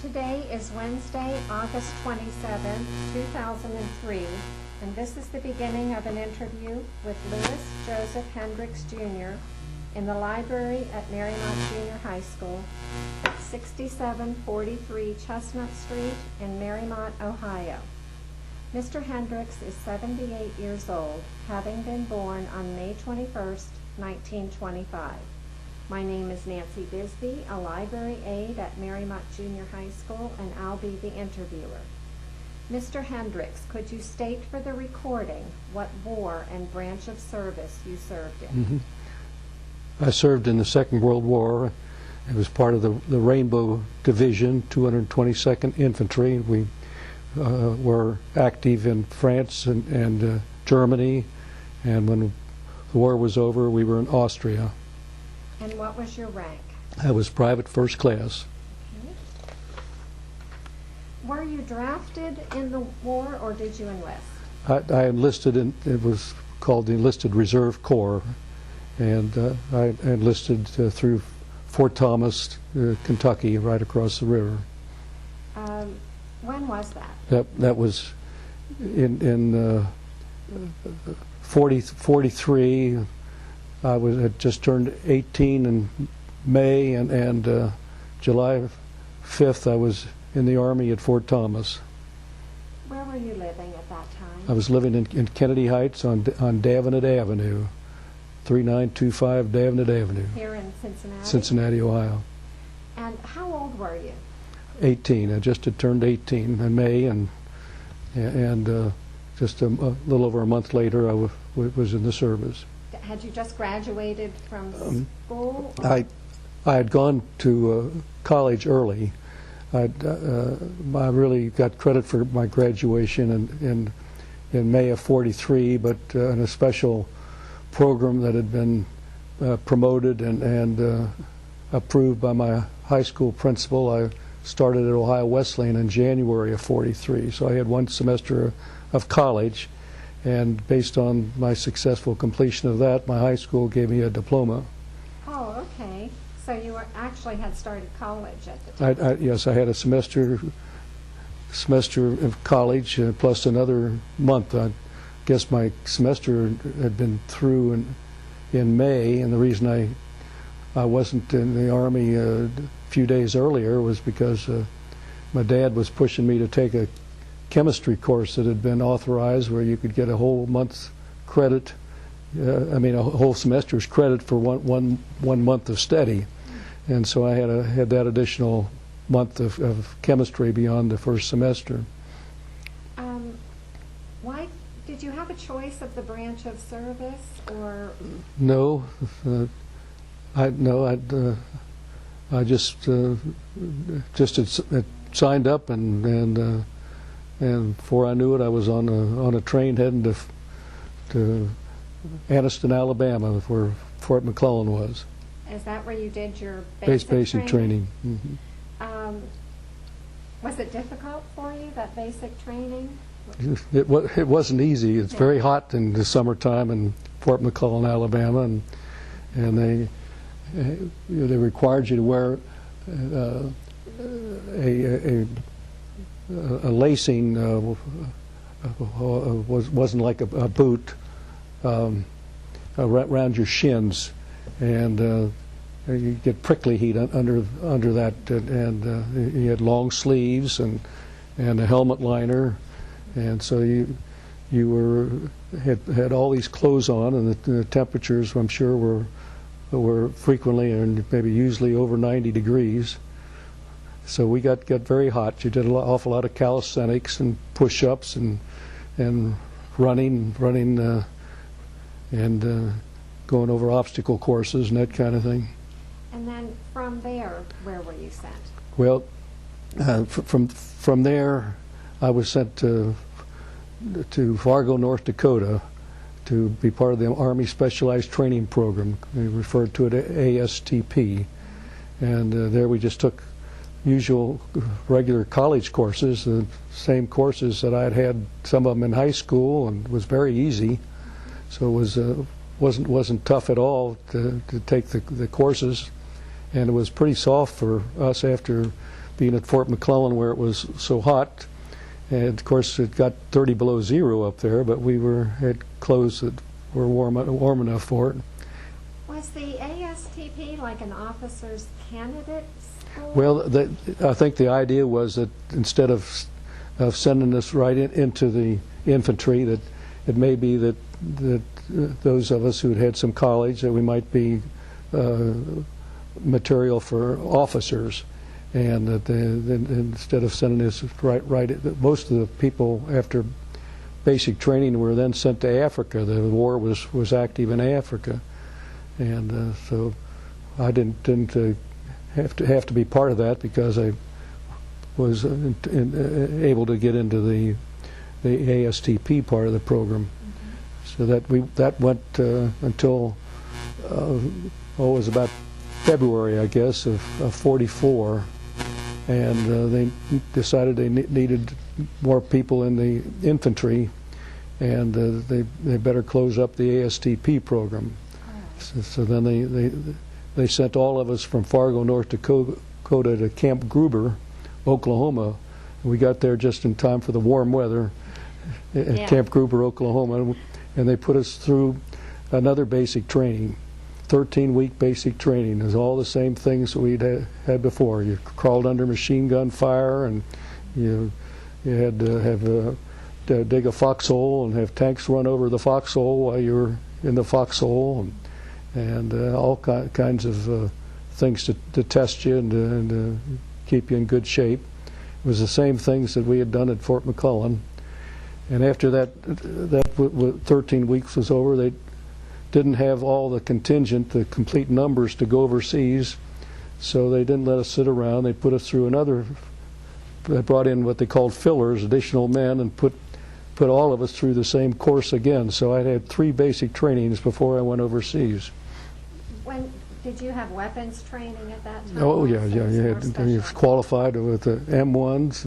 Today is Wednesday, August 27, 2003, and this is the beginning of an interview with Louis Joseph Hendricks, Jr. in the library at Mariemont Junior High School at 6743 Chestnut Street in Mariemont, Ohio. Mr. Hendricks is 78 years old, having been born on May 21, 1925. My name is Nancy Bisbee, a library aide at Mariemont Junior High School, and I'll be the interviewer. Mr. Hendricks, could you state for the recording what war and branch of service you served in? I served in the Second World War. It was part of the Rainbow Division, 222nd Infantry. We were active in France and Germany, and when the war was over, we were in Austria. And what was your rank? I was private first class. Okay. Were you drafted in the war, or did you enlist? I enlisted in, it was called the Enlisted Reserve Corps, and I enlisted through Fort Thomas, Kentucky, right across the river. When was that? That was in 43. I had just turned 18 in May, and July 5th I was in the Army at Fort Thomas. Where were you living at that time? I was living in Kennedy Heights on Davenant Avenue, 3925 Davenant Avenue. Here in Cincinnati? Cincinnati, Ohio. And how old were you? 18. I just had turned 18 in May, and just a little over a month later I was in the service. Had you just graduated from school? I had gone to college early. I really got credit for my graduation in May of '43, but in a special program that had been promoted and approved by my high school principal, I started at Ohio Wesleyan in January of '43. So I had one semester of college. And based on my successful completion of that, my high school gave me a diploma. Oh, okay. So you actually had started college at the time? Yes, I had a semester of college plus another month. I guess my semester had been through in May, and the reason I wasn't in the Army a few days earlier was because my dad was pushing me to take a chemistry course that had been authorized, where you could get a whole month's credit, a whole semester's credit for one month of study. And so I had that additional month of chemistry beyond the first semester. Why did you have a choice of the branch of service, or? No, I just had signed up, and before I knew it, I was on a train heading to Anniston, Alabama, where Fort McClellan was. Is that where you did your basic training? Mm-hmm. Was it difficult for you, that basic training? It wasn't easy. It's very hot in the summertime in Fort McClellan, Alabama, and they required you to wear a lacing wasn't like a boot around your shins, and you get prickly heat under that, and you had long sleeves and a helmet liner, and so you had all these clothes on, and the temperatures, I'm sure, were frequently and maybe usually over 90 degrees. So we got very hot. You did an awful lot of calisthenics and push-ups and running and going over obstacle courses and that kind of thing. And then from there, where were you sent? Well, from there, I was sent to Fargo, North Dakota, to be part of the Army Specialized Training Program. We referred to it as ASTP, and there we just took usual regular college courses, the same courses that I'd had some of them in high school, and it was very easy. So it wasn't tough at all to take the courses, and it was pretty soft for us after being at Fort McClellan where it was so hot. And of course, it got 30 below zero up there, but we had clothes that were warm enough for it. Was the ASTP like an officer's candidate school? Well, I think the idea was that instead of sending us right into the infantry, that it may be that those of us who had some college, that we might be material for officers. And that instead of sending us most of the people after basic training were then sent to Africa. The war was active in Africa, and so I didn't have to be part of that because I was able to get into the ASTP part of the program. So that went until it was about February, I guess, of '44. And they decided they needed more people in the infantry, and they better close up the ASTP program. So then they sent all of us from Fargo, North Dakota to Camp Gruber, Oklahoma. We got there just in time for the warm weather at Camp Gruber, Oklahoma, and they put us through another basic training. 13-week basic training. It was all the same things that we'd had before. You crawled under machine gun fire, and you had to dig a foxhole and have tanks run over the foxhole while you were in the foxhole, and all kinds of things to test you and keep you in good shape. It was the same things that we had done at Fort McClellan. And after that 13 weeks was over, they didn't have all the contingent, the complete numbers to go overseas, so they didn't let us sit around. They put us through they brought in what they called fillers, additional men, and put all of us through the same course again. So I had 3 basic trainings before I went overseas. Did you have weapons training at that time? Oh yeah. You qualified with the M1s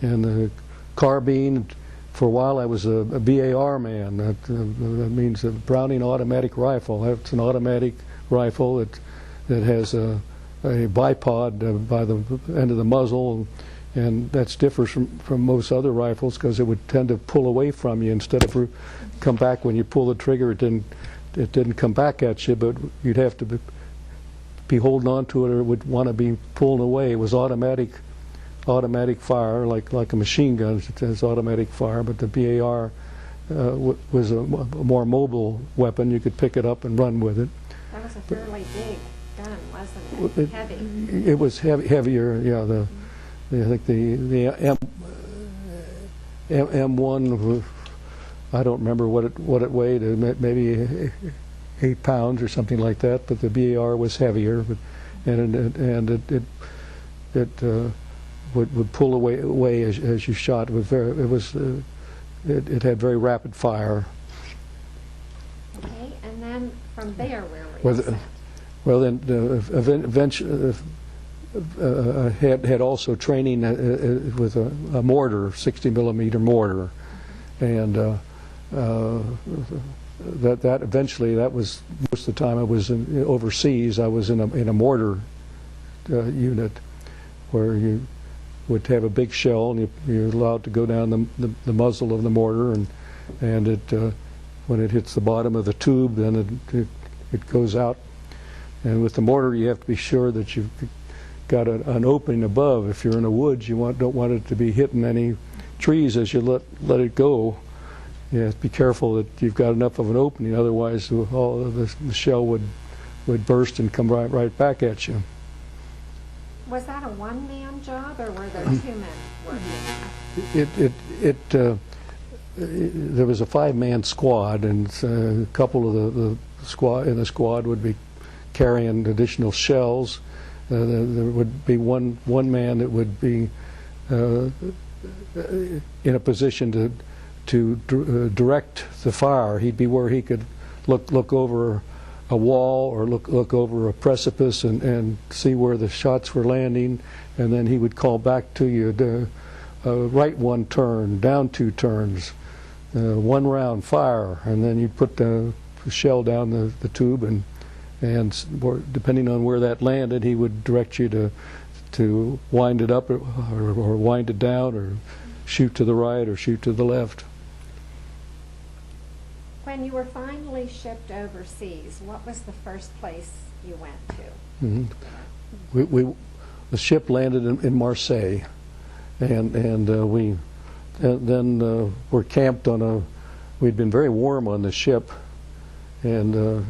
and the carbine. For a while I was a BAR man. That means a Browning automatic rifle. It's an automatic rifle that has a bipod by the end of the muzzle, and that's different from most other rifles because it would tend to pull away from you instead of come back when you pull the trigger. It didn't come back at you, but you'd have to be holding on to it, or it would want to be pulling away. It was automatic fire, like a machine gun. It has automatic fire, but the BAR was a more mobile weapon. You could pick it up and run with it. That was a fairly big gun, wasn't it? Heavy. It was heavier. Yeah, I think the M1. I don't remember what it weighed. Maybe 8 pounds or something like that. But the BAR was heavier, and it would pull away as you shot. It had very rapid fire. Okay, and then from there, where were you sent? Well, then eventually had also training with a mortar, 60 millimeter mortar, and that eventually, that was most of the time I was overseas. I was in a mortar unit where you would have a big shell, and you're allowed to go down the muzzle of the mortar, and it when it hits the bottom of the tube, then it goes out. And with the mortar, you have to be sure that you've got an opening above. If you're in the woods, you don't want it to be hitting any trees as you let it go. You have to be careful that you've got enough of an opening, otherwise all of the shell would burst and come right back at you. Was that a one-man job, or were there 2 men working? There was a 5-man squad, and a couple of the squad would be carrying additional shells. There would be one man that would be in a position to direct the fire. He'd be where he could look over a wall or look over a precipice and see where the shots were landing, and then he would call back to you to right 1 turn, down 2 turns, 1 round, fire, and then you put the shell down the tube, and depending on where that landed, he would direct you to wind it up or wind it down or shoot to the right or shoot to the left. When you were finally shipped overseas, what was the first place you went to? Mm-hmm. The ship landed in Marseilles, and we then were camped on a. We'd been very warm on the ship, and you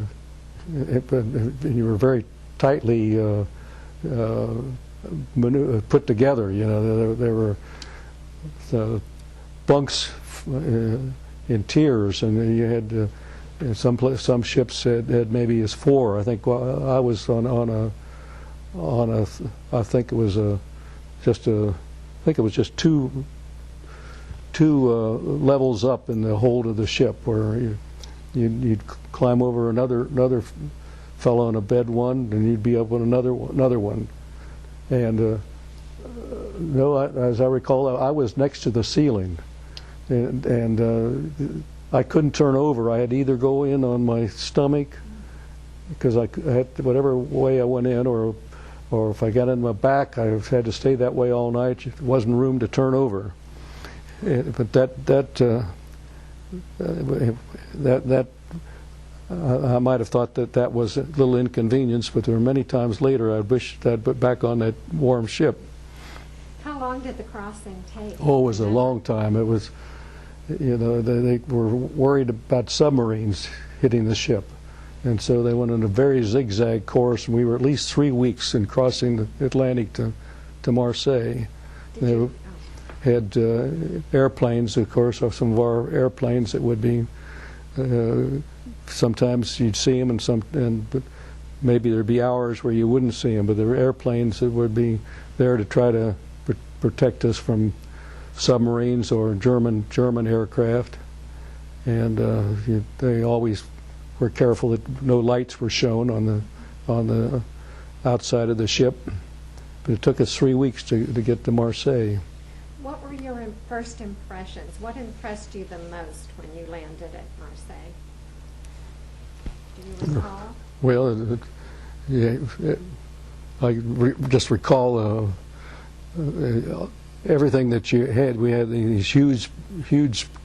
were very tightly put together. You know, there were the bunks in tiers, and you had some ships had maybe as 4. I think I was on a I think it was just two levels up in the hold of the ship, where you'd climb over another fellow on a bed one, and you'd be up on another one. And no, as I recall, I was next to the ceiling, and I couldn't turn over. I had to either go in on my stomach, because I had whatever way I went in, or if I got in my back, I had to stay that way all night. There wasn't room to turn over. But I might have thought that was a little inconvenience, but there were many times later I wished I'd been back on that warm ship. How long did the crossing take? Oh, it was a long time. It was, you know, they were worried about submarines hitting the ship, and so they went on a very zigzag course, and we were at least 3 weeks in crossing the Atlantic to Marseilles. They had airplanes, of course, or some of our airplanes that would be. Sometimes you'd see them, but maybe there'd be hours where you wouldn't see them. But there were airplanes that would be there to try to protect us from submarines or German aircraft, and they always were careful that no lights were shown on the outside of the ship. But it took us 3 weeks to get to Marseilles. What were your first impressions? What impressed you the most when you landed at Marseilles? Do you recall? Well, I just recall everything that you had. We had these huge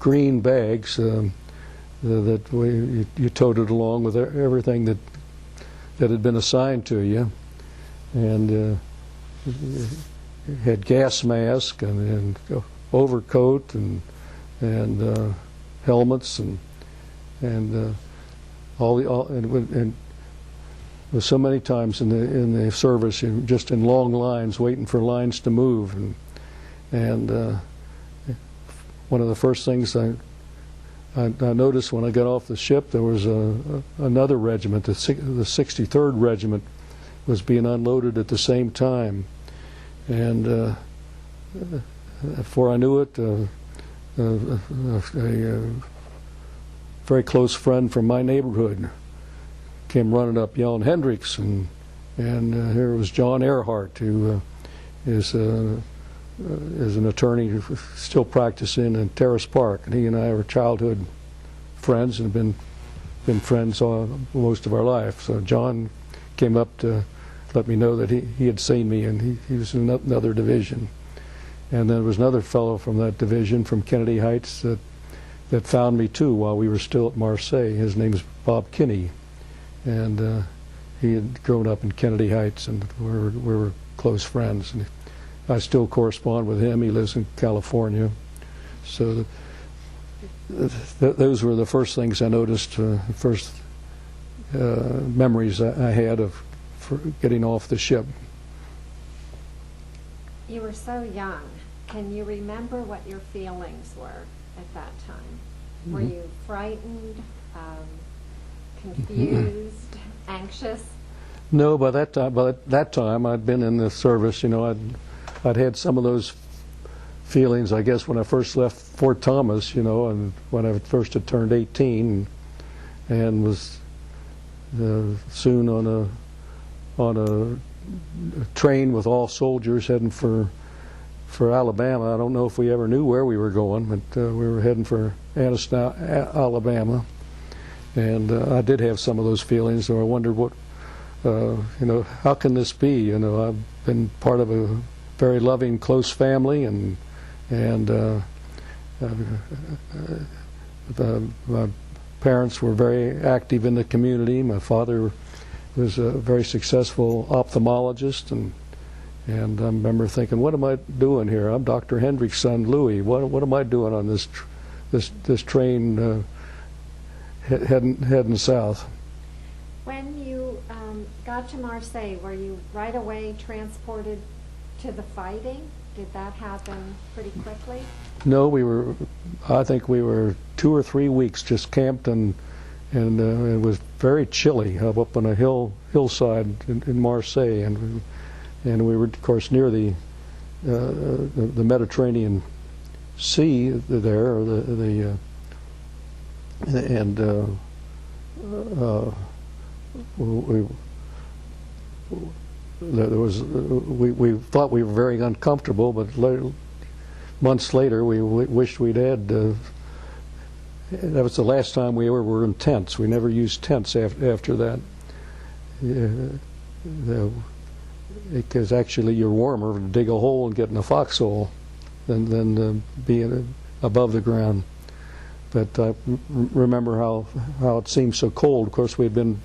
green bags that you toted along with everything that had been assigned to you, and had gas mask and overcoat and helmets and was so many times in the service, just in long lines, waiting for lines to move, and one of the first things I noticed when I got off the ship, there was another regiment, the 63rd Regiment, was being unloaded at the same time, and before I knew it, a very close friend from my neighborhood came running up yelling Hendricks, and here was John Earhart, who is an attorney who's still practicing in Terrace Park, and he and I were childhood friends and have been friends all most of our life. So John came up to let me know that he had seen me, and he was in another division. And then there was another fellow from that division, from Kennedy Heights, that found me too while we were still at Marseilles. His name is Bob Kinney, and he had grown up in Kennedy Heights, and we were close friends. And I still correspond with him. He lives in California. So those were the first things I noticed, first memories I had of getting off the ship. You were so young. Can you remember what your feelings were at that time? Were you frightened, confused, anxious? No, by that time I'd been in the service. You know, I'd had some of those feelings, I guess, when I first left Fort Thomas. You know, and when I first had turned 18, and was soon on a train with all soldiers heading for Alabama. I don't know if we ever knew where we were going, but we were heading for Anniston, Alabama, and I did have some of those feelings. So I wondered how can this be? I've been part of a very loving, close family, and my parents were very active in the community. My father was a very successful ophthalmologist, and I remember thinking, what am I doing here? I'm Dr. Hendricks' son, Louis. What am I doing on this train heading south? When you got to Marseilles, were you right away transported to the fighting? Did that happen pretty quickly? No, I think we were 2 or 3 weeks just camped, and it was very chilly up on a hillside in Marseilles, and we were, of course, near the Mediterranean Sea there, we thought we were very uncomfortable, but months later we wished we'd had. That was the last time we ever were in tents. We never used tents after that, because actually you're warmer to dig a hole and get in a foxhole than being above the ground. But I remember how it seemed so cold. Of course, we had been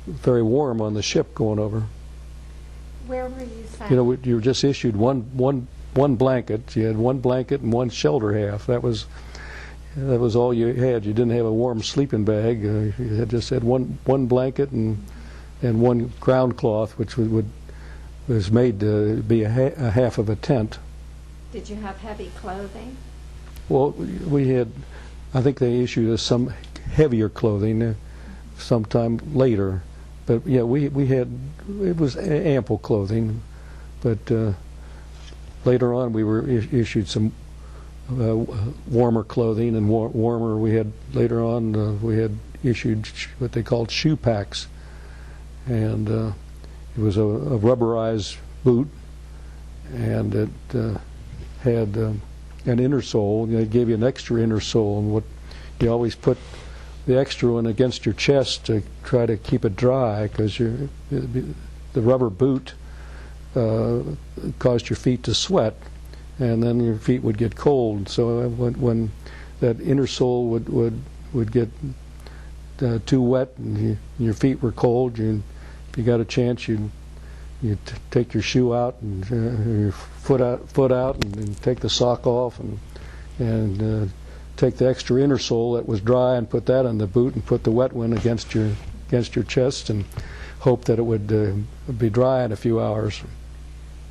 very warm on the ship going over. Where were you sent? You were just issued one blanket. You had one blanket and one shelter half. That was all you had. You didn't have a warm sleeping bag. You just had one blanket and one ground cloth, which was made to be a half of a tent. Did you have heavy clothing? Well, we had. I think they issued us some heavier clothing sometime later. But yeah, we had, it was ample clothing, but later on we were issued some warmer clothing, and warmer we had later on. We had issued what they called shoe packs, and it was a rubberized boot, and it had an inner sole. They gave you an extra inner sole, and what you always put the extra one against your chest to try to keep it dry, because the rubber boot caused your feet to sweat, and then your feet would get cold. So when that inner sole would get too wet and your feet were cold, if you got a chance, you'd take your shoe out and your foot out, and take the sock off, and take the extra inner sole that was dry and put that on the boot, and put the wet one against your chest, and hope that it would be dry in a few hours.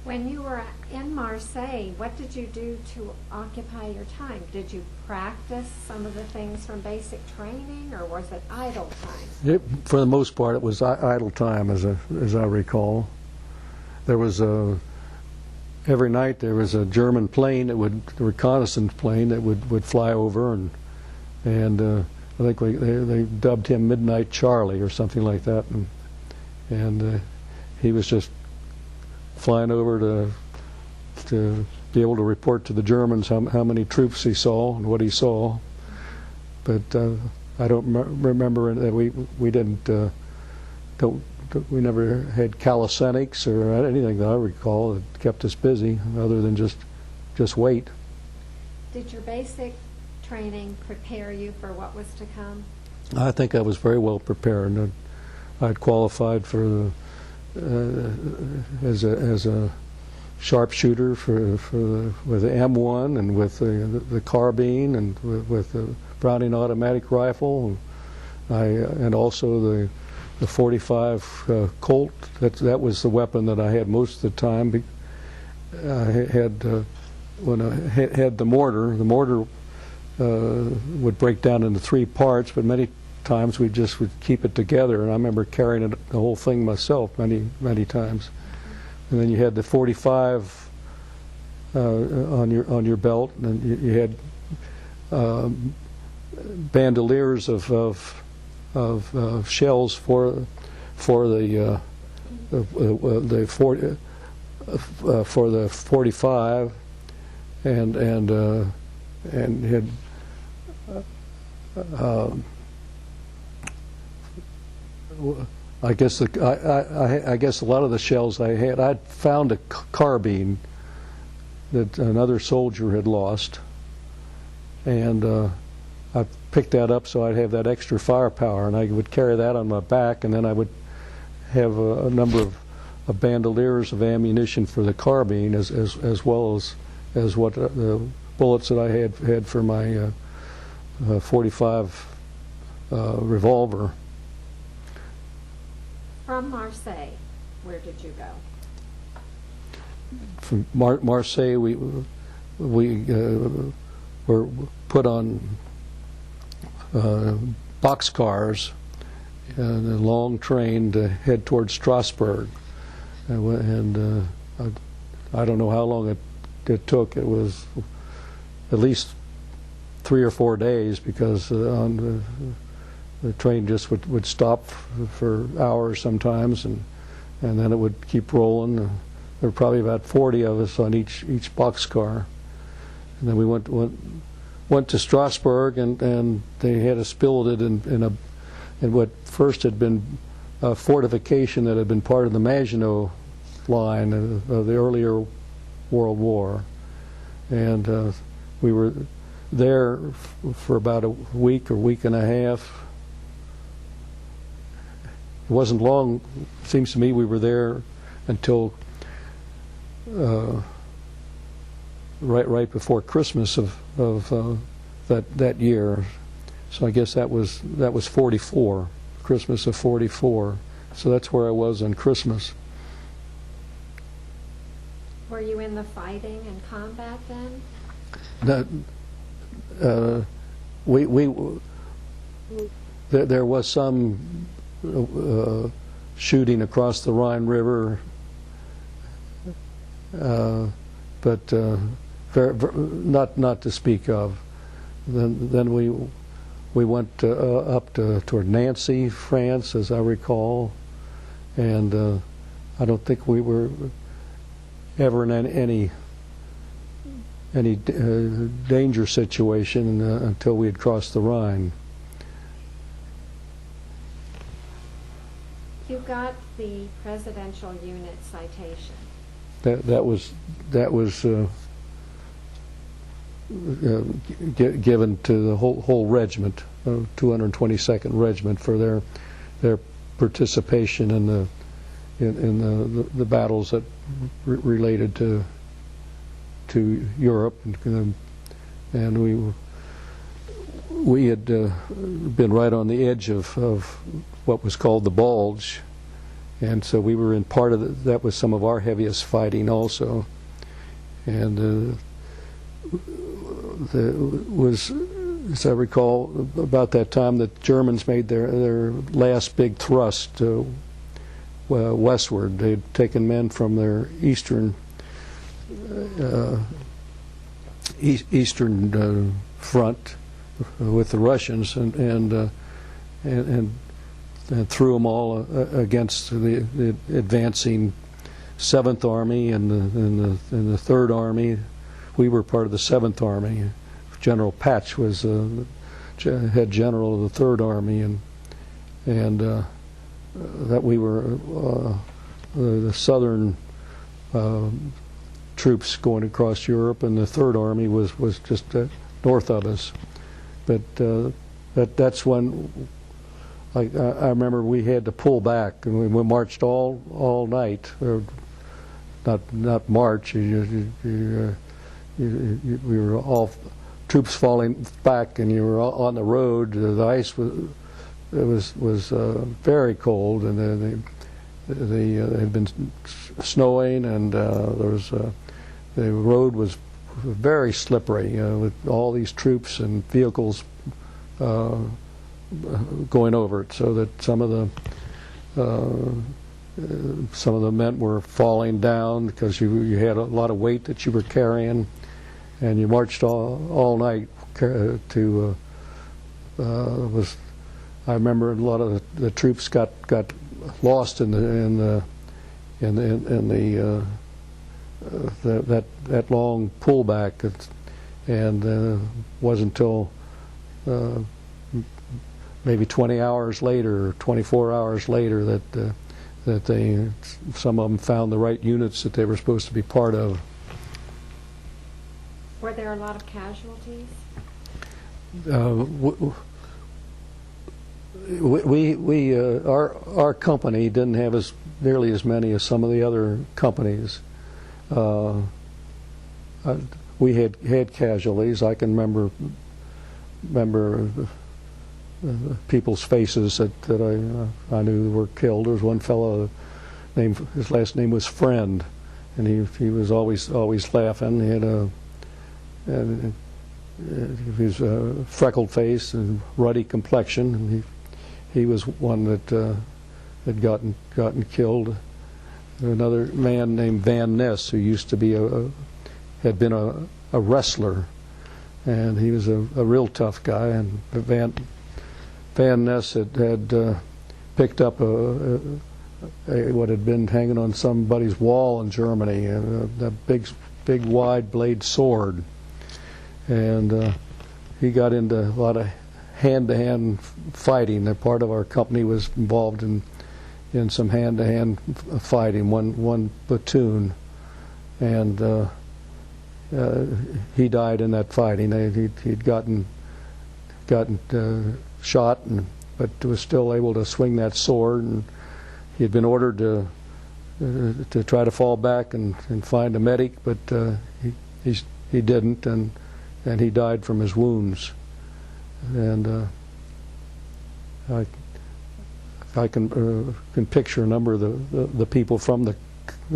When you were in Marseilles, what did you do to occupy your time? Did you practice some of the things from basic training, or was it idle time? For the most part, it was idle time, as I recall. There was every night there was a German plane a reconnaissance plane that would fly over, and I think they dubbed him Midnight Charlie or something like that, and he was just flying over to be able to report to the Germans how many troops he saw and what he saw. But I don't remember that we didn't. We never had calisthenics or anything that I recall that kept us busy, other than just wait. Did your basic training prepare you for what was to come? I think I was very well prepared. I'd qualified for as a sharpshooter with the M1 and with the carbine and with the Browning automatic rifle, and also the 45 Colt. That was the weapon that I had most of the time. I had when I had the mortar. The mortar would break down into 3 parts, but many times we just would keep it together. And I remember carrying the whole thing myself many times. And then you had the 45 on your belt, and you had bandoliers of shells for the 45, and had I guess I guess a lot of the shells I'd found a carbine that another soldier had lost, and I picked that up so I'd have that extra firepower, and I would carry that on my back, and then I would have a number of bandoliers of ammunition for the carbine, as well as what the bullets that I had for my 45 revolver. From Marseille, where did you go? From Marseille, we were put on boxcars and a long train to head towards Strasbourg, and I don't know how long it took. It was at least 3 or 4 days, because the train just would stop for hours sometimes, and then it would keep rolling. There were probably about 40 of us on each boxcar, and then we went to Strasbourg, and they had us billeted in what first had been a fortification that had been part of the Maginot Line of the earlier World War, and we were there for about a week or week and a half. It wasn't long. It seems to me we were there until right before Christmas of that year. So I guess that was 44, Christmas of 44. So that's where I was on Christmas. Were you in the fighting and combat then? There was some shooting across the Rhine River, but not to speak of. Then we went up toward Nancy, France, as I recall, and I don't think we were ever in any danger situation until we had crossed the Rhine. You got the Presidential Unit Citation. That was given to the whole regiment, 222nd Regiment, for their participation in the battles that related to Europe, and we had been right on the edge of what was called the Bulge, and so we were in part of that was some of our heaviest fighting also, and was, as I recall, about that time that Germans made their last big thrust westward. They'd taken men from their eastern front with the Russians, and threw them all against the advancing 7th Army and the 3rd Army. We were part of the 7th Army. General Patch was head general of the 3rd Army, and that we were the southern troops going across Europe, and the 3rd Army was just north of us. But that's when I remember we had to pull back, and we marched all night, or not march. We were all troops falling back, and you were on the road. The ice was very cold, and it had been snowing, and the road was very slippery with all these troops and vehicles going over it, so that some of the men were falling down because you had a lot of weight that you were carrying, and you marched all night to I remember a lot of the troops got lost in that long pullback, and wasn't until maybe 20 hours later, or 24 hours later, that some of them found the right units that they were supposed to be part of. Were there a lot of casualties? Our company didn't have nearly as many as some of the other companies. We had casualties. I can remember people's faces that I knew were killed. There was one fellow his last name was Friend, and he was always laughing. He had he was a freckled face and ruddy complexion. And he was one that had gotten killed. Another man named Van Ness, who used to be had been a wrestler, and he was a real tough guy. And Van Ness had picked up what had been hanging on somebody's wall in Germany, a big wide blade sword, and he got into a lot of hand-to-hand fighting. A part of our company was involved in some hand-to-hand fighting, one platoon, and he died in that fighting. He'd gotten shot, but was still able to swing that sword, and he had been ordered to try to fall back and find a medic, but he didn't, and he died from his wounds. And I can picture a number of the people from the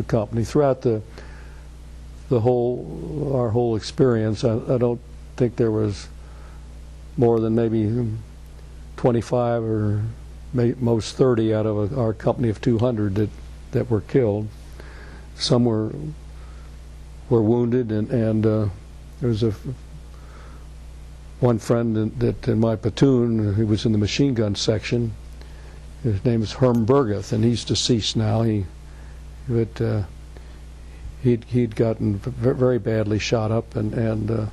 company throughout our whole experience. I don't think there was more than maybe 25 or most 30 out of our company of 200 that were killed. Some were wounded, and there was one friend that in my platoon who was in the machine gun section. His name is Herman Bergen, and he's deceased now. He'd gotten very badly shot up, and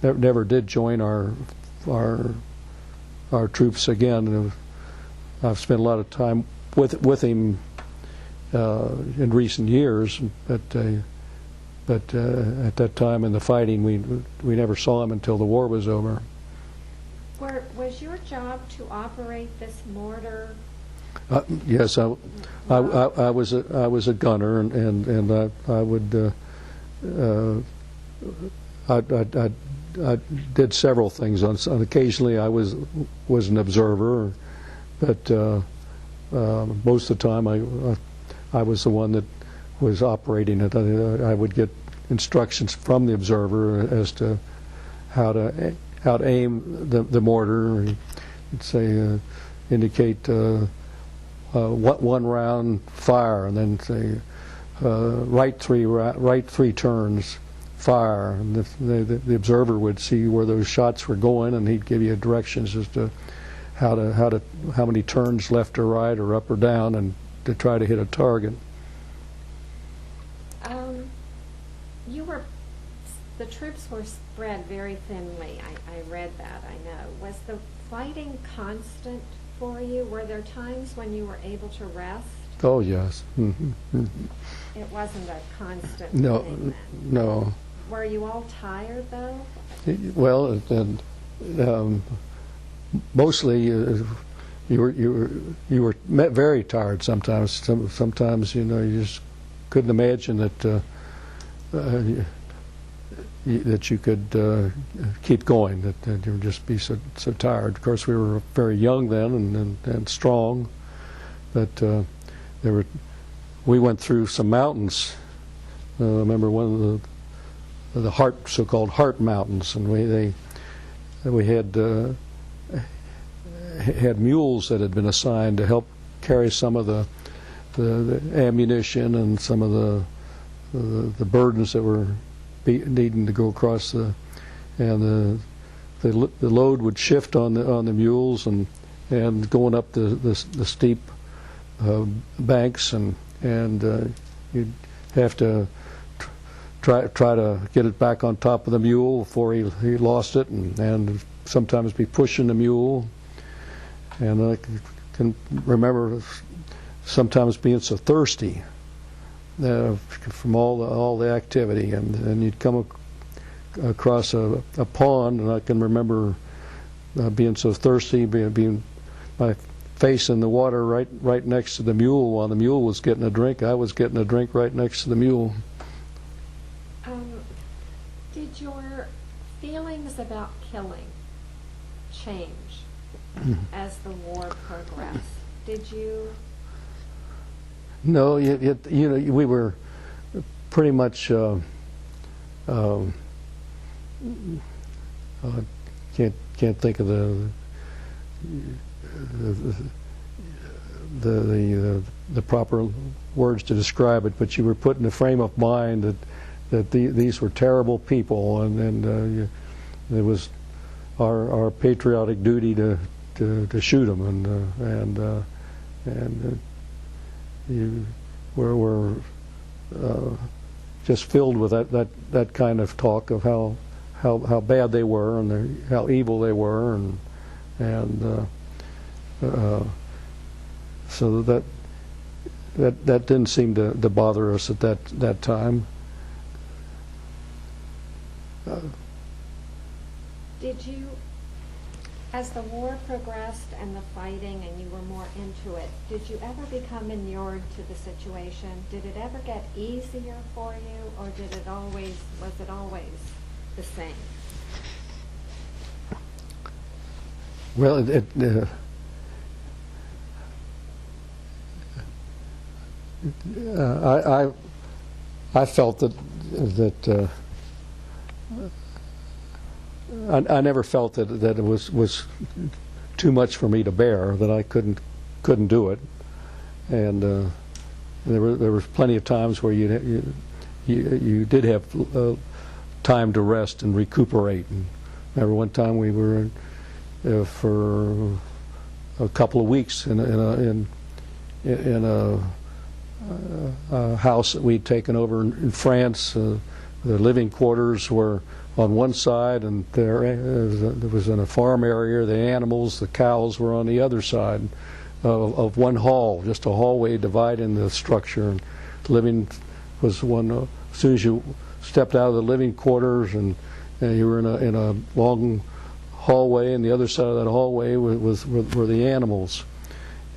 never did join our troops again. And I've spent a lot of time with him in recent years, but at that time in the fighting, we never saw him until the war was over. Was your job to operate this mortar? Yes, I was a gunner, and I would I did several things. On occasionally I was an observer, but most of the time I was the one that was operating it. I would get instructions from the observer as to how to aim the mortar. It'd say indicate one round fire, and then say right three turns fire. And the observer would see where those shots were going, and he'd give you directions as to how many turns left or right or up or down, and to try to hit a target. The troops were spread very thinly. I read that, I know. Was the fighting constant for you? Were there times when you were able to rest? Oh, yes. Mm-hmm. It wasn't a constant thing then. No. Were you all tired, though? Well, mostly you were very tired sometimes. Sometimes, you just couldn't imagine that you could keep going, that you would just be so tired. Of course, we were very young then and strong, but we went through some mountains. I remember one of the so-called Heart Mountains, and we had mules that had been assigned to help carry some of the ammunition and some of the burdens that were needing to go across the load would shift on the mules and going up the steep banks, and you'd have to try to get it back on top of the mule before he lost it, and sometimes be pushing the mule, and I can remember sometimes being so thirsty from all the activity, and you'd come across a pond, and I can remember being so thirsty, being my face in the water right next to the mule. While the mule was getting a drink, I was getting a drink right next to the mule. Did your feelings about killing change as the war progressed? Did you? No, we were pretty much can't think of the proper words to describe it, but you were put in a frame of mind that these were terrible people, and it was our patriotic duty to shoot them, and you were just filled with that kind of talk of how bad they were and how evil they were, and so that didn't seem to bother us at that time. Did you, as the war progressed and the fighting and you were more into it, did you ever become inured to the situation? Did it ever get easier for you, or was it always the same? Well, I felt that I never felt that it was too much for me to bear, that I couldn't do it, and there was plenty of times where you did have time to rest and recuperate. And remember one time we were for a couple of weeks in a house that we'd taken over in France. The living quarters were on one side, and there was in a farm area. The animals, the cows, were on the other side of one hall, just a hallway dividing the structure. And living was one. As soon as you stepped out of the living quarters, and you were in a long hallway, and the other side of that hallway were the animals.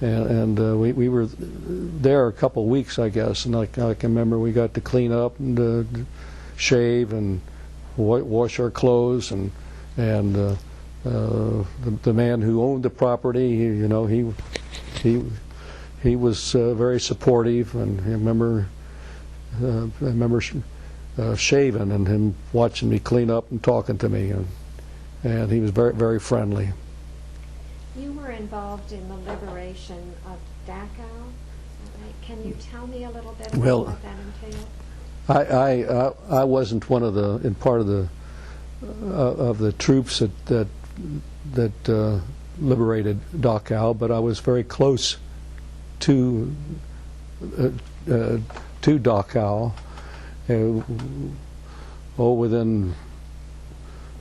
And we were there a couple of weeks, I guess, and I can remember we got to clean up and shave and wash our clothes, and the man who owned the property, he was very supportive, and I remember shaving and him watching me clean up and talking to me, and he was very, very friendly. You were involved in the liberation of Dachau. Can you tell me a little bit about what that entailed? I wasn't one of the troops that liberated Dachau, but I was very close to Dachau, within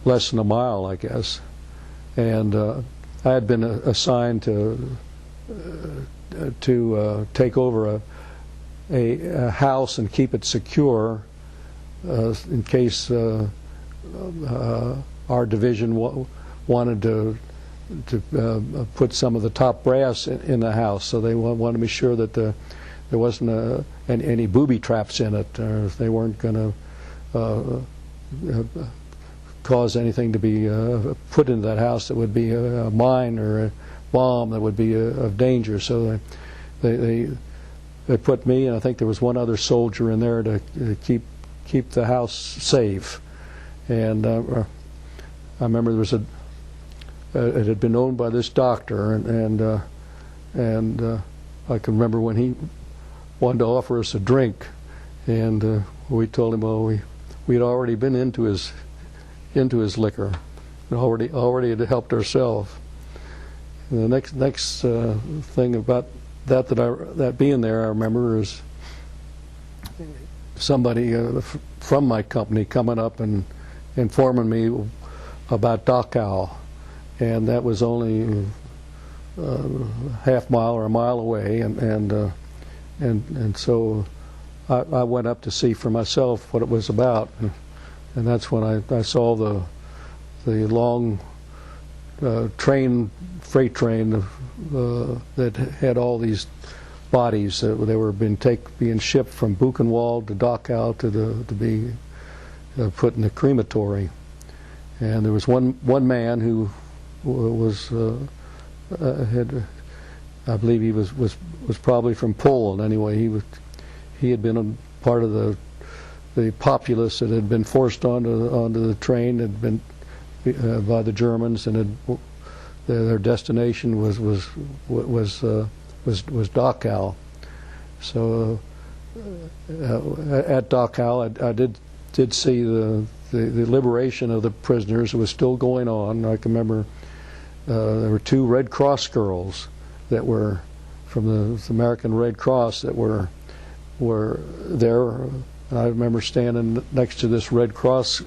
less than a mile, I guess, and I had been assigned to take over a house and keep it secure in case our division wanted to put some of the top brass in the house. So they wanted to be sure that there wasn't any booby traps in it, or if they weren't going to cause anything to be put into that house that would be a mine or a bomb that would be of danger. So they put me, and I think there was one other soldier in there to keep the house safe. And I remember there was it had been owned by this doctor, and I can remember when he wanted to offer us a drink, and we told him, well, we'd already been into his liquor, and already had helped ourselves. And the next thing about that being there, I remember, is somebody from my company coming up and informing me about Dachau, and that was only half mile or a mile away, and so I went up to see for myself what it was about, and that's when I saw the long freight train that had all these bodies. They were being shipped from Buchenwald to Dachau to be put in the crematory. And there was one man who was I believe he was probably from Poland anyway. He had been a part of the populace that had been forced onto the train, had been by the Germans, and their destination was Dachau. So at Dachau, I did see the liberation of the prisoners. It was still going on. I can remember there were 2 Red Cross girls that were from the American Red Cross that were there. I remember standing next to this Red Cross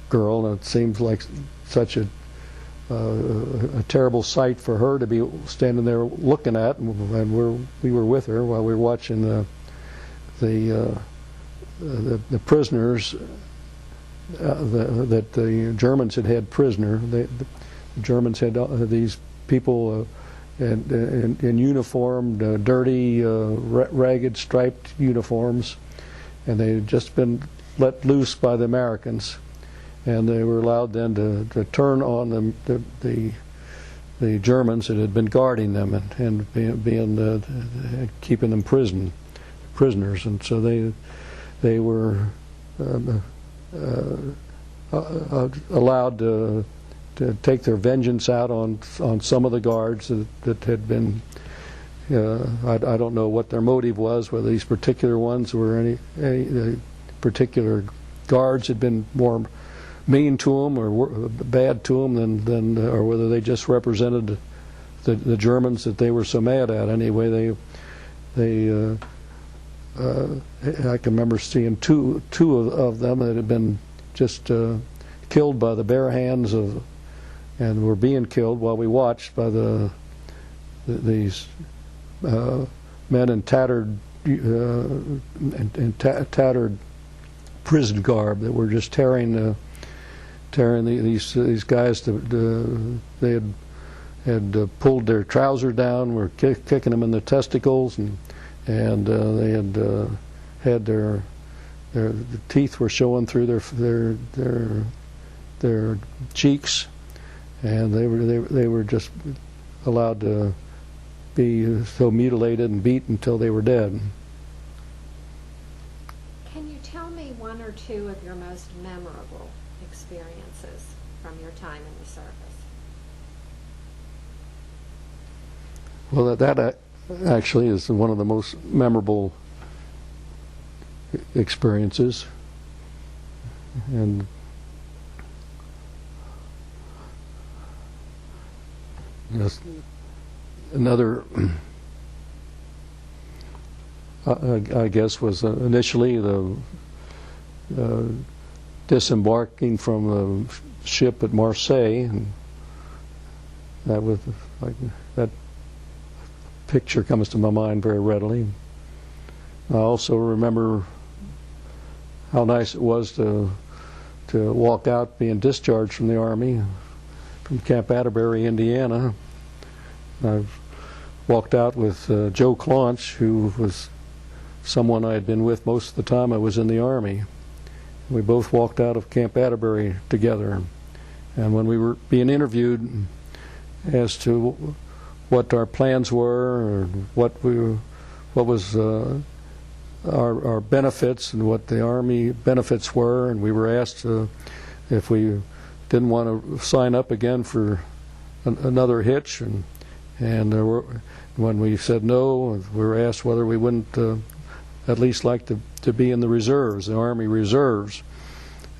girl, and it seems like such a terrible sight for her to be standing there looking at, and we were with her while we were watching the prisoners that the Germans had prisoner. The Germans had these people in uniform, dirty, ragged, striped uniforms, and they had just been let loose by the Americans, and they were allowed then to turn on the Germans that had been guarding them and being keeping them prisoners, and so they were allowed to take their vengeance out on some of the guards that had been. I don't know what their motive was, whether these particular ones were any particular guards had been more mean to them or bad to them than or whether they just represented the Germans that they were so mad at. Anyway, I can remember seeing two of them that had been just killed by the bare hands of, and were being killed while we watched by these men in tattered tattered prison garb that were just tearing these guys. They had pulled their trousers down, were kicking them in the testicles, and they had their teeth were showing through their cheeks, and they were just allowed to be so mutilated and beat until they were dead. Can you tell me one or two of your most memorable experiences from your time in the service? Well, that actually is one of the most memorable experiences, and just another, I guess, was initially the disembarking from the ship at Marseilles, and that was like that picture comes to my mind very readily. I also remember how nice it was to walk out being discharged from the Army from Camp Atterbury, Indiana. I've walked out with Joe Claunch, who was someone I had been with most of the time I was in the Army. We both walked out of Camp Atterbury together, and when we were being interviewed as to what our plans were, or what was our benefits and what the Army benefits were, and we were asked if we didn't want to sign up again for another hitch, and when we said no, we were asked whether we wouldn't at least like to be in the reserves, the Army Reserves,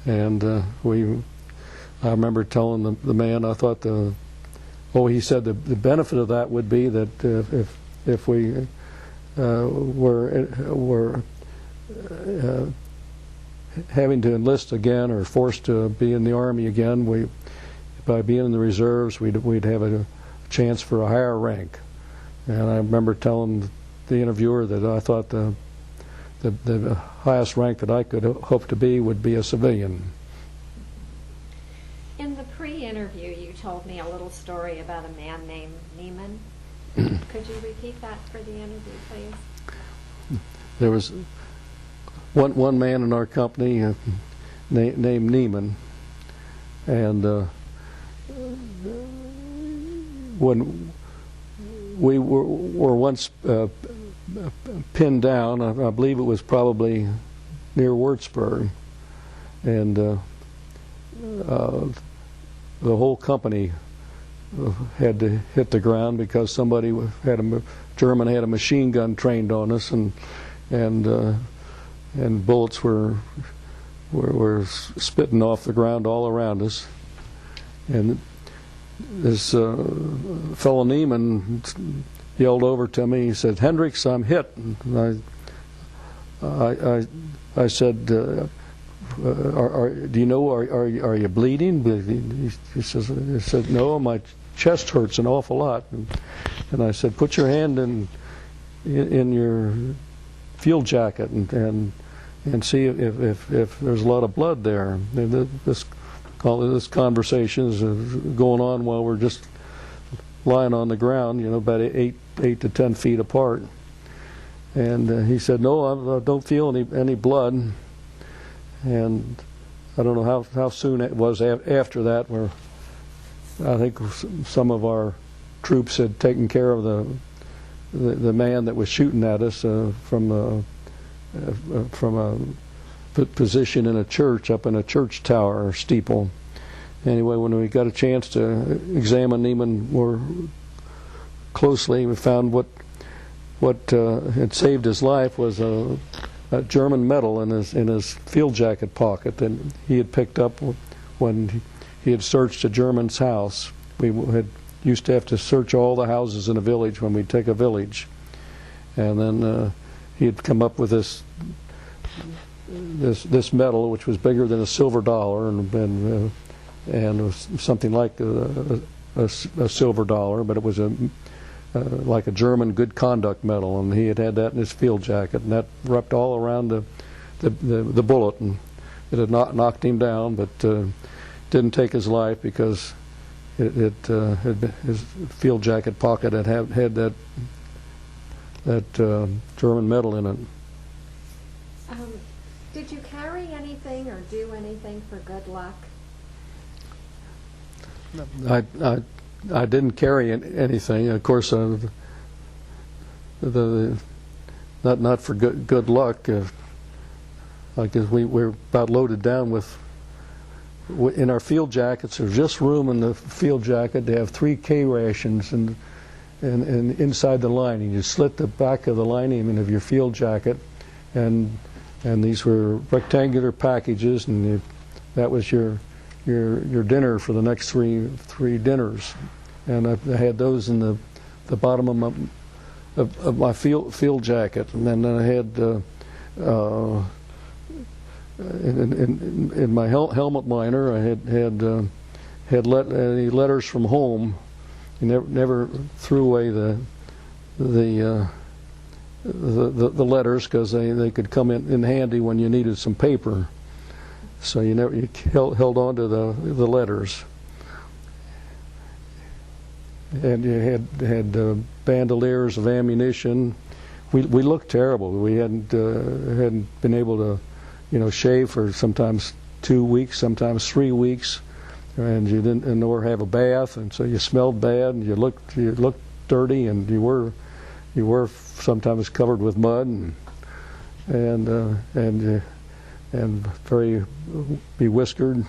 and I remember telling the man, I thought he said the benefit of that would be that if we were having to enlist again or forced to be in the Army again, by being in the reserves, we'd have a chance for a higher rank. And I remember telling the interviewer that I thought the highest rank that I could hope to be would be a civilian. In the pre-interview, you told me a little story about a man named Neiman. Could you repeat that for the interview, please? There was one man in our company named Neiman, and when we were once pinned down, I believe it was probably near Würzburg, and the whole company had to hit the ground because somebody German had a machine gun trained on us, and bullets were spitting off the ground all around us. And this fellow Neiman yelled over to me. He said, "Hendricks, I'm hit." And I said, do you know? Are you bleeding? He said, "No, my chest hurts an awful lot." And I said, "Put your hand in your field jacket and see if there's a lot of blood there." And this conversation is going on while we're just lying on the ground, about 8 to 10 feet apart. And he said, "No, I don't feel any blood." And I don't know how soon it was after that, where I think some of our troops had taken care of the man that was shooting at us from a position in a church, up in a church tower or steeple. Anyway, when we got a chance to examine Neiman more closely, we found what had saved his life was a German medal in his field jacket pocket that he had picked up when he had searched a German's house. We used to have to search all the houses in a village when we'd take a village, and then he had come up with this medal, which was bigger than a silver dollar, and it was something like a silver dollar, but it was like a German good conduct medal, and he had that in his field jacket, and that wrapped all around the bullet, and it had knocked him down, but didn't take his life because his field jacket pocket had that German medal in it. Did you carry anything or do anything for good luck? I didn't carry anything. Of course, not for good luck. I guess we were about loaded down with. In our field jackets, there's just room in the field jacket to have 3 K rations, and inside the lining, you slit the back of the lining of your field jacket, and these were rectangular packages, and that was your dinner for the next three dinners. And I had those in the bottom of my field jacket, and then I had in my helmet liner, I had any letters from home. You never threw away the letters, because they could come in handy when you needed some paper. So you held on to the letters. And you had bandoliers of ammunition. We looked terrible. We hadn't been able to, shave for sometimes 2 weeks, sometimes 3 weeks, and you didn't, nor have a bath, and so you smelled bad, and you looked dirty, and you were sometimes covered with mud, and very bewhiskered.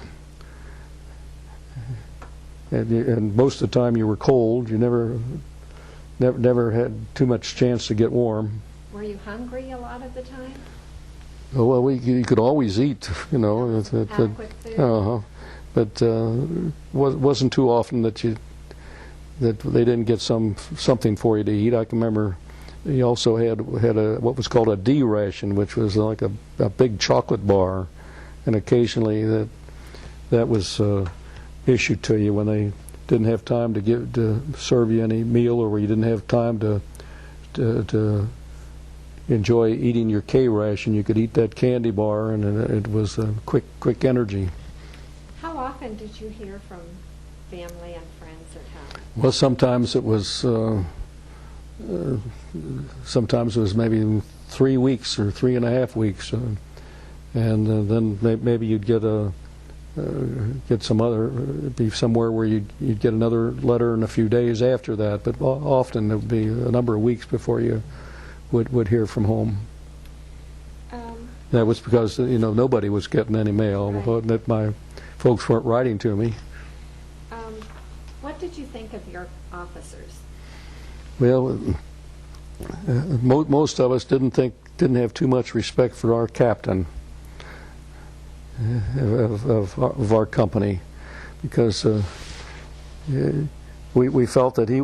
And most of the time you were cold. You never had too much chance to get warm. Were you hungry a lot of the time? Oh, well, you could always eat, Adequate food? But wasn't too often that they didn't get something for you to eat. I can remember he also had what was called a D ration, which was like a big chocolate bar, and occasionally that was issued to you when they didn't have time to serve you any meal, or where you didn't have time to enjoy eating your K ration. You could eat that candy bar, and it was quick energy. How often did you hear from family and friends at home? Well, sometimes it was maybe 3 weeks or 3.5 weeks, and then maybe you'd get be somewhere where you'd get another letter in a few days after that. But often it would be a number of weeks before you would hear from home. That was because nobody was getting any mail. Right. That my folks weren't writing to me. What did you think of your officers? Well, most of us didn't have too much respect for our captain of our company, because we felt that he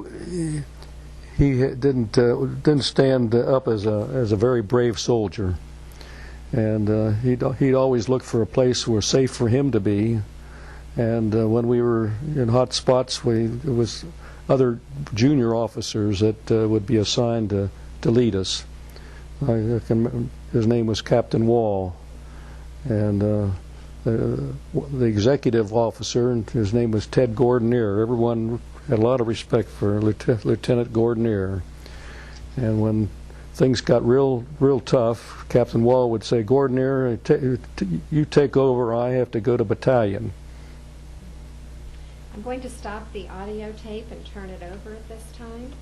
didn't stand up as a very brave soldier, and he'd always look for a place where safe for him to be. And when we were in hot spots, it was other junior officers that would be assigned to lead us. His name was Captain Wall, and the executive officer, and his name was Ted Gordonier. Everyone had a lot of respect for Lieutenant Gordonier. And when things got real tough, Captain Wall would say, "Gordonier, you take over. I have to go to battalion." I'm going to stop the audio tape and turn it over at this time.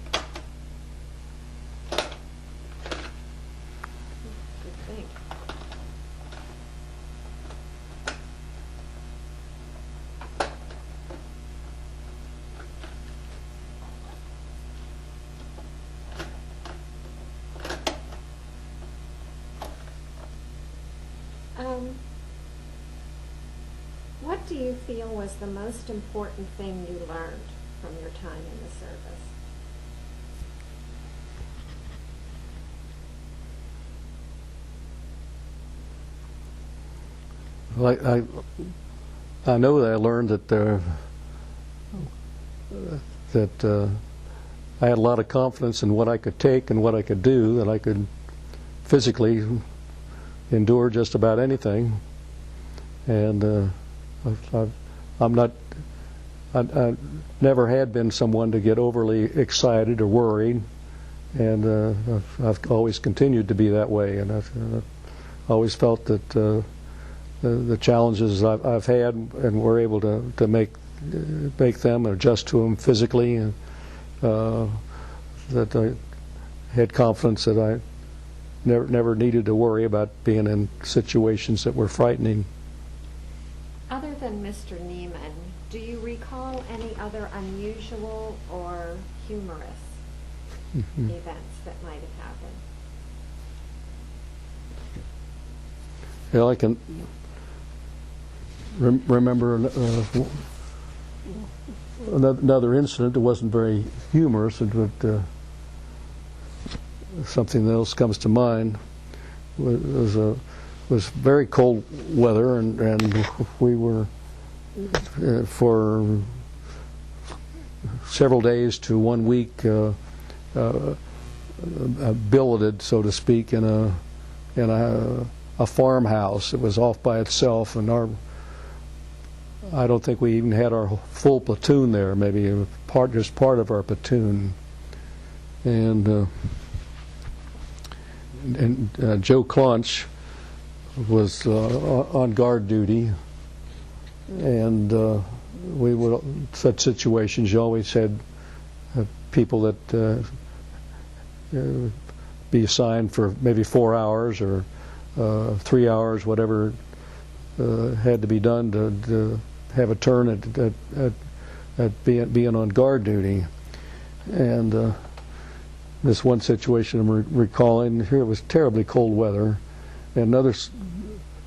Good thing. What do you feel was the most important thing you learned from your time in the service? Well, I know that I learned that I had a lot of confidence in what I could take and what I could do, that I could physically endure just about anything. And I never had been someone to get overly excited or worried, and I've always continued to be that way. And I've always felt that the challenges I've had and were able to make them and adjust to them physically, and that I had confidence that I never needed to worry about being in situations that were frightening. Other than Mr. Neiman, do you recall any other unusual or humorous events that might have happened? Well, I can remember another incident. It wasn't very humorous, but something else comes to mind. It was very cold weather, and we were for several days to 1 week billeted, so to speak, in a farmhouse. It was off by itself, and I don't think we even had our full platoon there. Maybe just part of our platoon, and Joe Claunch was on guard duty, and we would, such situations, you always had people that be assigned for maybe 4 hours or 3 hours, whatever had to be done to have a turn at being on guard duty. And this one situation I'm recalling here, it was terribly cold weather, and another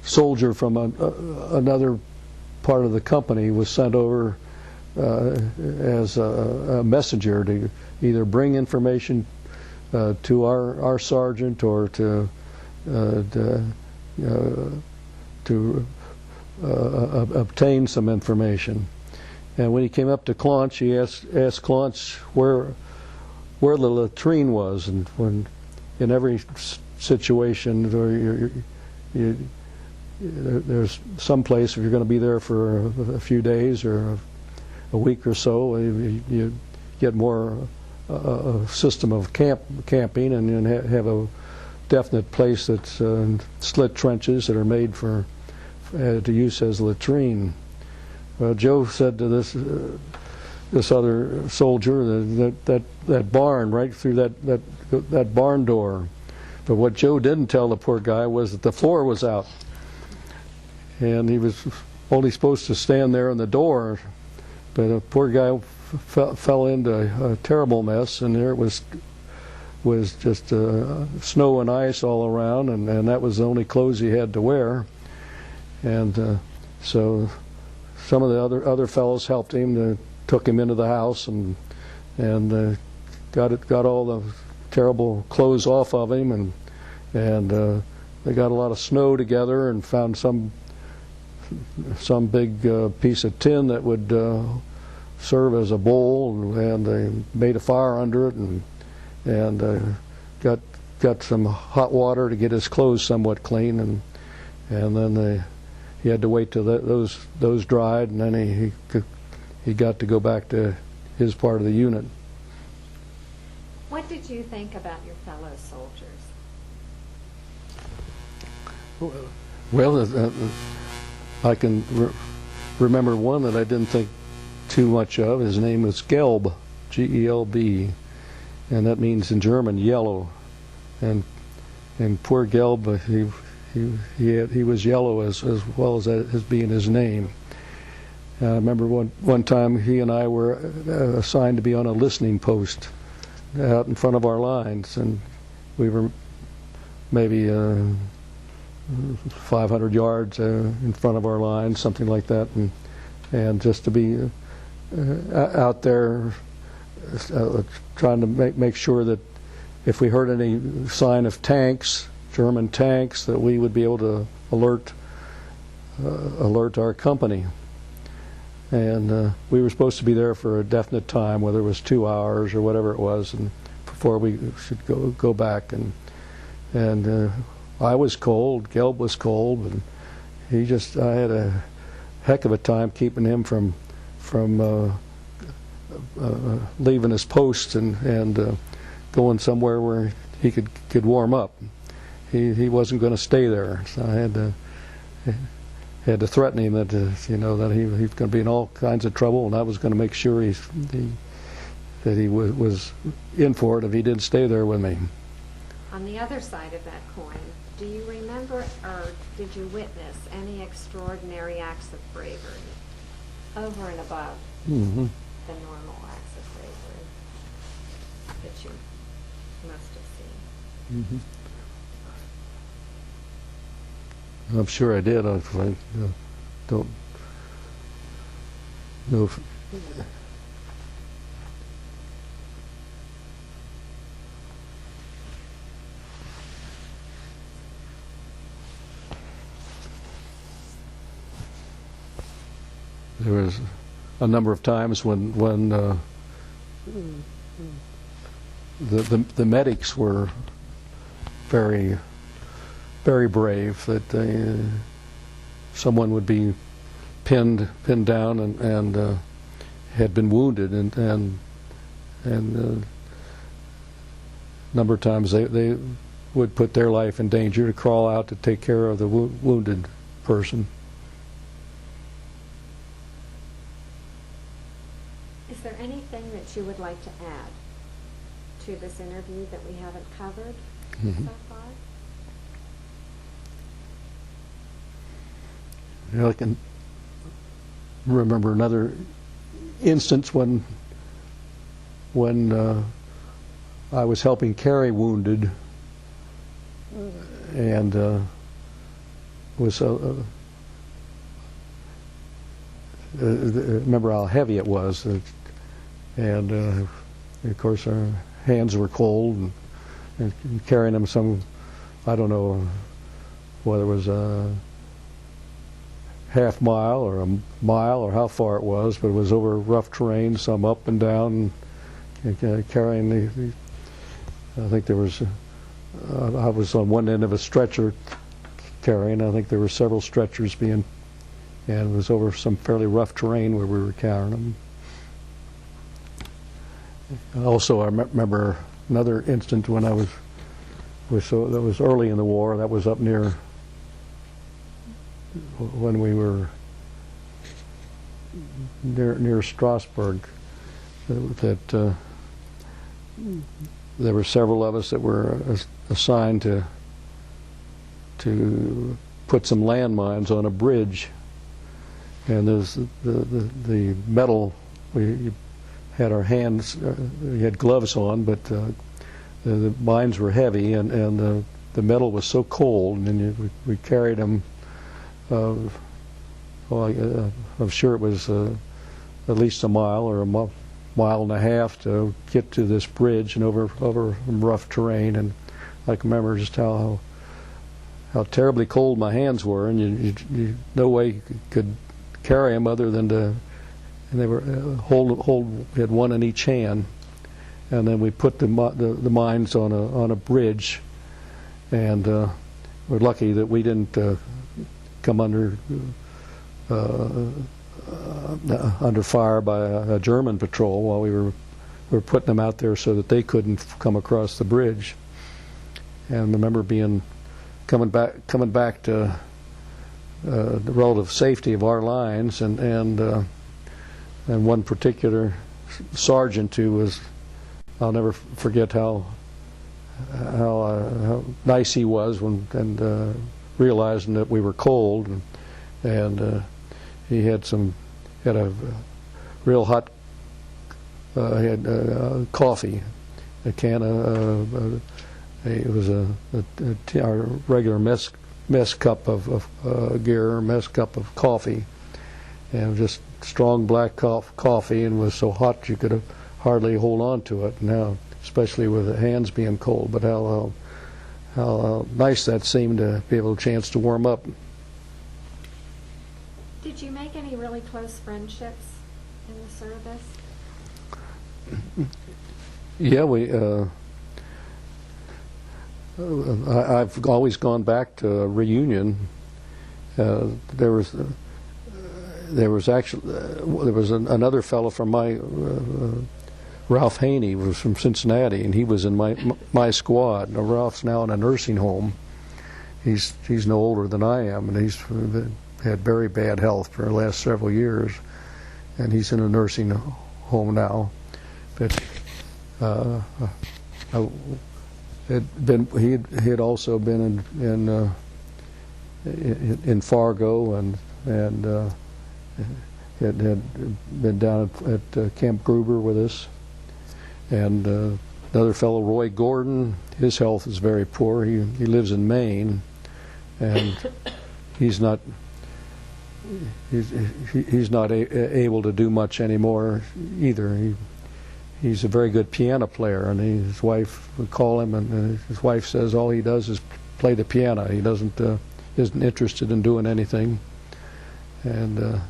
soldier from another part of the company was sent over as a messenger to either bring information to our sergeant or to obtain some information. And when he came up to Claunch, he asked Claunch where the latrine was, and when in every situation where there's some place, if you're going to be there for a few days or a week or so, you get more a system of camping, and have a definite place that's slit trenches that are made for to use as latrine. Joe said to this other soldier that barn, right through that barn door. But what Joe didn't tell the poor guy was that the floor was out, and he was only supposed to stand there in the door. But the poor guy fell into a terrible mess, and there was just snow and ice all around, and that was the only clothes he had to wear. And so some of the other fellows helped him, took him into the house, and got all the terrible clothes off of him, and they got a lot of snow together and found some big piece of tin that would serve as a bowl, and they made a fire under it, and got some hot water to get his clothes somewhat clean, and then he had to wait till those dried, and then he got to go back to his part of the unit. What did you think about your fellow soldiers? Well, I can remember one that I didn't think too much of. His name was Gelb, G-E-L-B, and that means in German yellow. And poor Gelb, he was yellow as well as being his name. I remember one time he and I were assigned to be on a listening post out in front of our lines, and we were maybe 500 yards in front of our lines, something like that, and just to be out there trying to make sure that if we heard any sign of tanks, German tanks, that we would be able to alert our company. And we were supposed to be there for a definite time, whether it was 2 hours or whatever it was, and before we should go back. And I was cold, Gelb was cold, and I had a heck of a time keeping him from leaving his post and going somewhere where he could warm up. He wasn't going to stay there, so I had to threaten him that that he was going to be in all kinds of trouble, and I was going to make sure that he was in for it if he didn't stay there with me. On the other side of that coin, do you remember or did you witness any extraordinary acts of bravery over and above the normal acts of bravery that you must have seen? I'm sure I did. I don't know if there was a number of times when the medics were very brave, that someone would be pinned down and had been wounded, and a number of times they would put their life in danger to crawl out to take care of the wounded person. Is there anything that you would like to add to this interview that we haven't covered so far? I can remember another instance when I was helping carry wounded, and was remember how heavy it was, and of course our hands were cold, and carrying them I don't know whether it was half mile or a mile or how far it was, but it was over rough terrain, some up and down, and carrying the I think there was, I was on one end of a stretcher carrying, I think there were several stretchers being, and it was over some fairly rough terrain where we were carrying them. Also, I remember another instance when I that was early in the war, that was up near, when we were near Strasbourg, that there were several of us that were assigned to put some landmines on a bridge, and there's the metal, we had our hands, we had gloves on, but the mines were heavy, and the metal was so cold, and we carried them. Well, I'm sure it was at least a mile or a mile and a half to get to this bridge, and over some rough terrain. And I can remember just how terribly cold my hands were, and you no way you could carry them other than to. And they were we had one in each hand, and then we put the mines on a bridge, and we're lucky that we didn't come under fire by a German patrol while we were putting them out there so that they couldn't come across the bridge. And I remember coming back to the relative safety of our lines, and one particular sergeant who was, I'll never forget how nice he was and realizing that we were cold, and he had a real hot coffee, a can of it was our regular mess cup of gear, mess cup of coffee, and just strong black coffee, and was so hot you could hardly hold on to it now, especially with the hands being cold. But how nice that seemed to be able to chance to warm up. Did you make any really close friendships in the service? Yeah, I've always gone back to a reunion. There was another fellow from Ralph Haney was from Cincinnati, and he was in my squad. Now, Ralph's now in a nursing home. He's no older than I am, and he's had very bad health for the last several years, and he's in a nursing home now. But he had also been in Fargo, and had been down at Camp Gruber with us. And another fellow, Roy Gordon, his health is very poor. He lives in Maine, and he's not able to do much anymore either. He's a very good piano player, and his wife would call him, and his wife says all he does is play the piano. He isn't interested in doing anything, and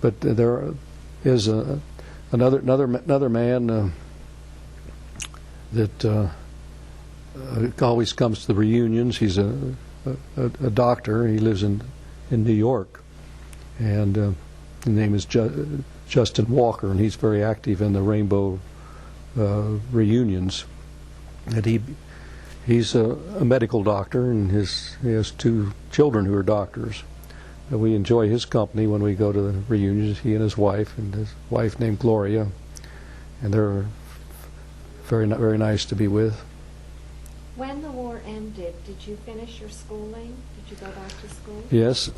but there is another man that always comes to the reunions. He's a doctor. He lives in New York, and his name is Justin Walker, and he's very active in the Rainbow reunions. And he's a medical doctor, and he has two children who are doctors. And we enjoy his company when we go to the reunions, he and his wife named Gloria, and they're very nice to be with. When the war ended, did you finish your schooling? Did you go back to school? Yes,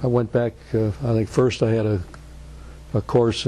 I went back. I think first I had a course